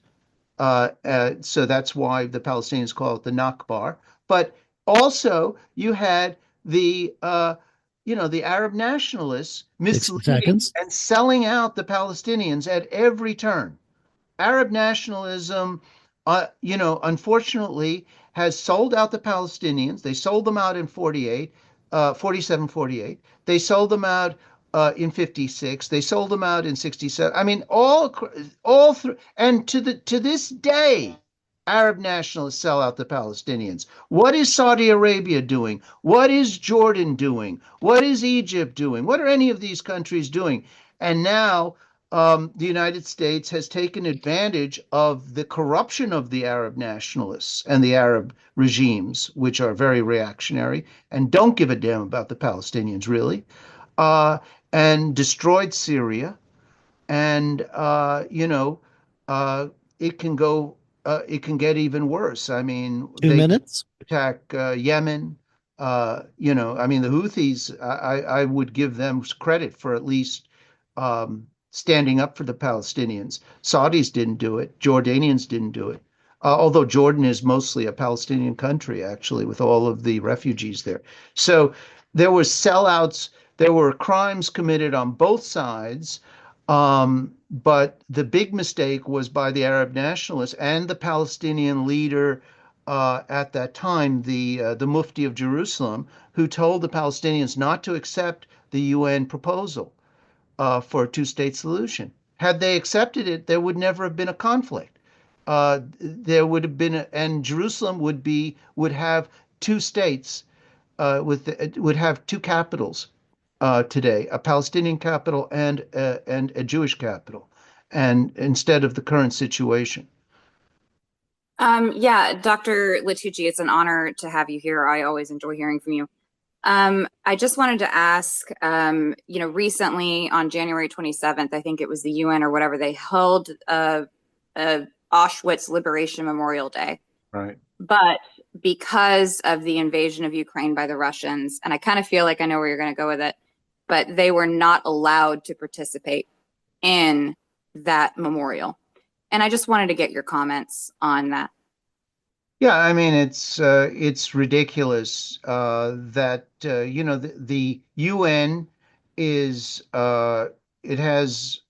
So that's why the Palestinians call it the Nakba. But also you had the Arab nationalists misleading and selling out the Palestinians at every turn. Arab nationalism, unfortunately, has sold out the Palestinians. They sold them out in 47, 48. They sold them out in 56. They sold them out in 67. I mean, all through, and to this day, Arab nationalists sell out the Palestinians. What is Saudi Arabia doing? What is Jordan doing? What is Egypt doing? What are any of these countries doing? And now the United States has taken advantage of the corruption of the Arab nationalists and the Arab regimes, which are very reactionary and don't give a damn about the Palestinians, really, and destroyed Syria. And, it can go. It can get even worse. I mean, 2 minutes. Attack Yemen. I mean, the Houthis. I would give them credit for at least standing up for the Palestinians. Saudis didn't do it. Jordanians didn't do it. although Jordan is mostly a Palestinian country, actually, with all of the refugees there. So there were sellouts, there were crimes committed on both sides. But the big mistake was by the Arab nationalists and the Palestinian leader at that time, the Mufti of Jerusalem, who told the Palestinians not to accept the UN proposal for a two-state solution. Had they accepted it, there would never have been a conflict. There would have been, and Jerusalem would have two states would have two capitals today, a Palestinian capital and a Jewish capital, and instead of the current situation. Yeah, Dr. Litucci, it's an honor to have you here. I always enjoy hearing from you. I just wanted to ask, recently on January 27th, I think it was the UN or whatever, they held a Auschwitz Liberation Memorial Day. Right. But because of the invasion of Ukraine by the Russians, and I kind of feel like I know where you're going to go with it, but they were not allowed to participate in that memorial. And I just wanted to get your comments on that. Yeah, I mean it's ridiculous that the UN is it has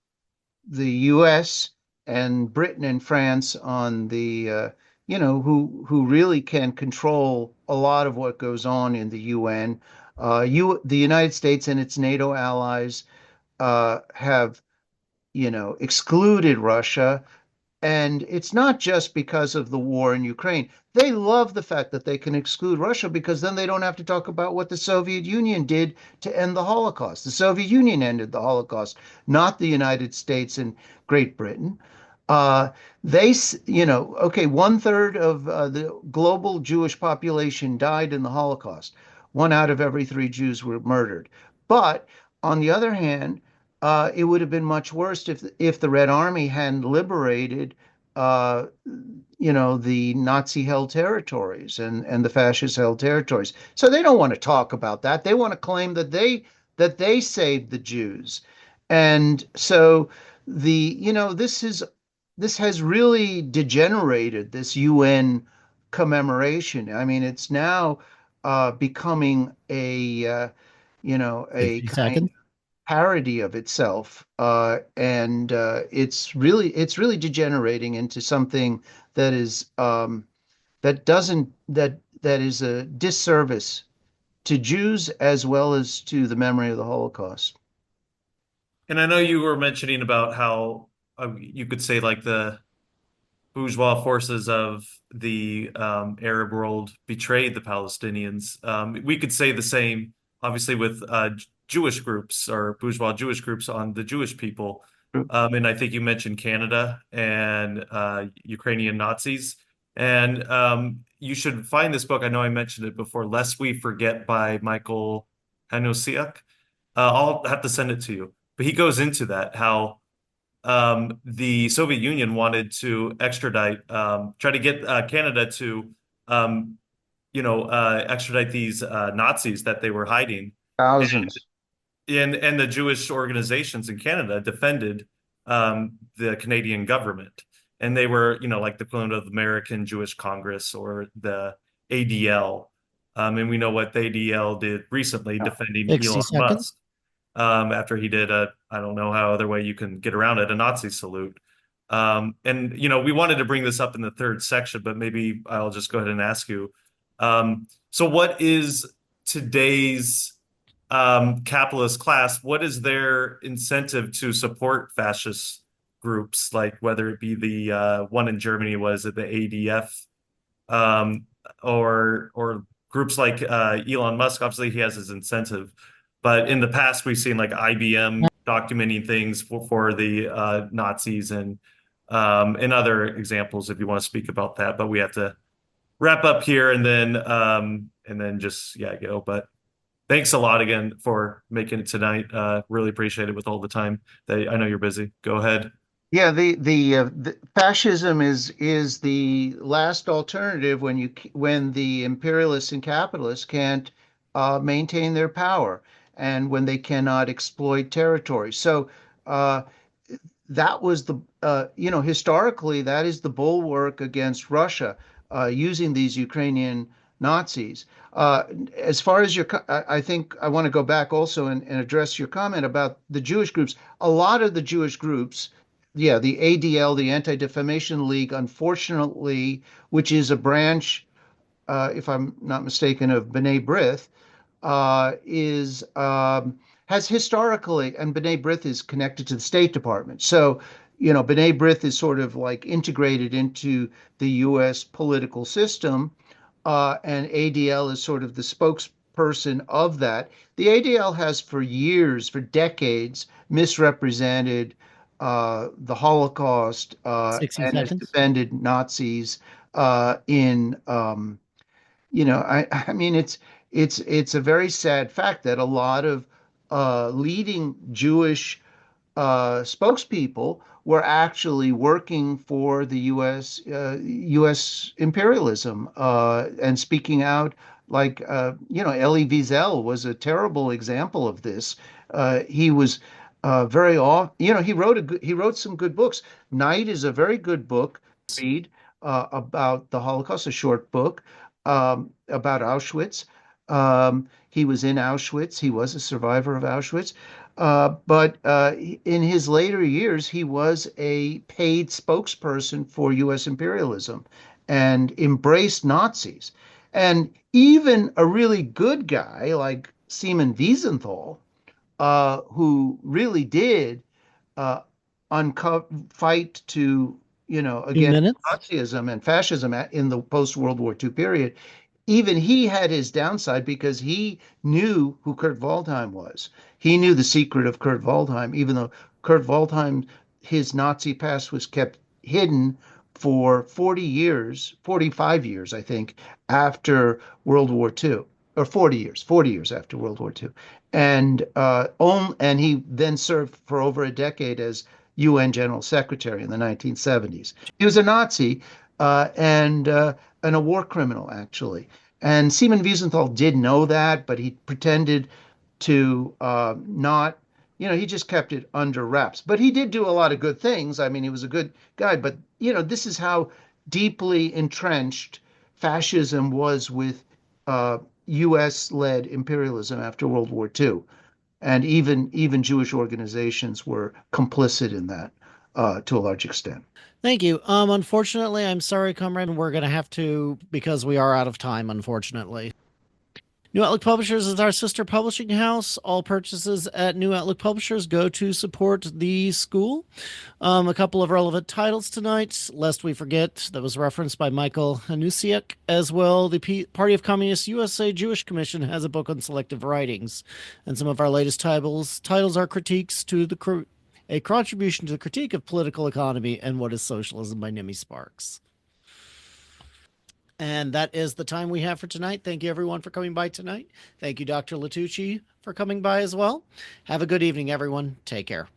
the U.S. and Britain and France on the who really can control a lot of what goes on in the UN. The United States and its NATO allies have excluded Russia. And it's not just because of the war in Ukraine. They love the fact that they can exclude Russia because then they don't have to talk about what the Soviet Union did to end the Holocaust. The Soviet Union ended the Holocaust, not the United States and Great Britain. Okay, 1/3 of the global Jewish population died in the Holocaust. 1 out of every 3 Jews were murdered. But on the other hand, it would have been much worse if the Red Army hadn't liberated, the Nazi-held territories and the fascist-held territories. So they don't want to talk about that. They want to claim that they saved the Jews, and so this has really degenerated, this UN commemoration. I mean, it's now becoming a kind parody of itself, and it's really degenerating into something that is that is a disservice to Jews as well as to the memory of the Holocaust. And I know you were mentioning about how you could say like the bourgeois forces of the Arab world betrayed the Palestinians. We could say the same, obviously, with Jewish groups or bourgeois Jewish groups on the Jewish people. And I think you mentioned Canada and Ukrainian Nazis. And you should find this book. I know I mentioned it before, Lest We Forget by Michael Hanusiak. I'll have to send it to you. But he goes into that, how the Soviet Union wanted to extradite, try to get Canada to, extradite these Nazis that they were hiding. Thousands. And the Jewish organizations in Canada defended the Canadian government. And they were, like the equivalent of the American Jewish Congress or the ADL. And we know what the ADL did recently, defending Elon Musk. After he did I don't know how other way you can get around it, a Nazi salute. And, we wanted to bring this up in the third section, but maybe I'll just go ahead and ask you. So what is today's capitalist class? What is their incentive to support fascist groups, like whether it be the one in Germany, was it the ADF, or groups like Elon Musk? Obviously, he has his incentive. But in the past, we've seen like IBM documenting things for the Nazis and other examples, if you want to speak about that. But we have to wrap up here and then just go. But thanks a lot again for making it tonight. Really appreciate it with all the time. I know you're busy. Go ahead. Yeah, the fascism is the last alternative when the imperialists and capitalists can't maintain their power, and when they cannot exploit territory. So that was the, historically, that is the bulwark against Russia, using these Ukrainian Nazis. As far as I think I want to go back also and address your comment about the Jewish groups. A lot of the Jewish groups, yeah, the ADL, the Anti-Defamation League, unfortunately, which is a branch, if I'm not mistaken, of B'nai B'rith, is has historically, and B'nai B'rith is connected to the State Department. So, B'nai B'rith is sort of like integrated into the U.S. political system, and ADL is sort of the spokesperson of that. The ADL has for years, for decades, misrepresented the Holocaust, 60 and has seconds. defended Nazis in I mean, it's a very sad fact that a lot of leading Jewish spokespeople were actually working for the U.S. imperialism, and speaking out. Like, Elie Wiesel was a terrible example of this. He was very off. He wrote some good books. Night is a very good book to read about the Holocaust, a short book about Auschwitz. He was in Auschwitz. He was a survivor of Auschwitz. But in his later years, he was a paid spokesperson for U.S. imperialism and embraced Nazis. And even a really good guy like Simon Wiesenthal, who really did fight to, against Nazism and fascism in the post-World War II period. Even he had his downside because he knew who Kurt Waldheim was. He knew the secret of Kurt Waldheim, even though Kurt Waldheim, his Nazi past was kept hidden for 40 years, 45 years, I think, after World War II, or 40 years after World War II. And he then served for over a decade as UN General Secretary in the 1970s. He was a Nazi, and a war criminal, actually. And Simon Wiesenthal did know that, but he pretended to not, he just kept it under wraps. But he did do a lot of good things. I mean, he was a good guy. But, this is how deeply entrenched fascism was with U.S.-led imperialism after World War II. And even Jewish organizations were complicit in that to a large extent. Thank you. Unfortunately, I'm sorry, comrade, we're going to have to, because we are out of time, unfortunately. New Outlook Publishers is our sister publishing house. All purchases at New Outlook Publishers go to support the school. A couple of relevant titles tonight, lest we forget, that was referenced by Michael Hanusiak as well. The Party of Communist USA Jewish Commission has a book on selective writings. And some of our latest titles are critiques to a contribution to the critique of political economy and what is socialism by Nimi Sparks. And that is the time we have for tonight. Thank you, everyone, for coming by tonight. Thank you, Dr. Latucci, for coming by as well. Have a good evening, everyone. Take care.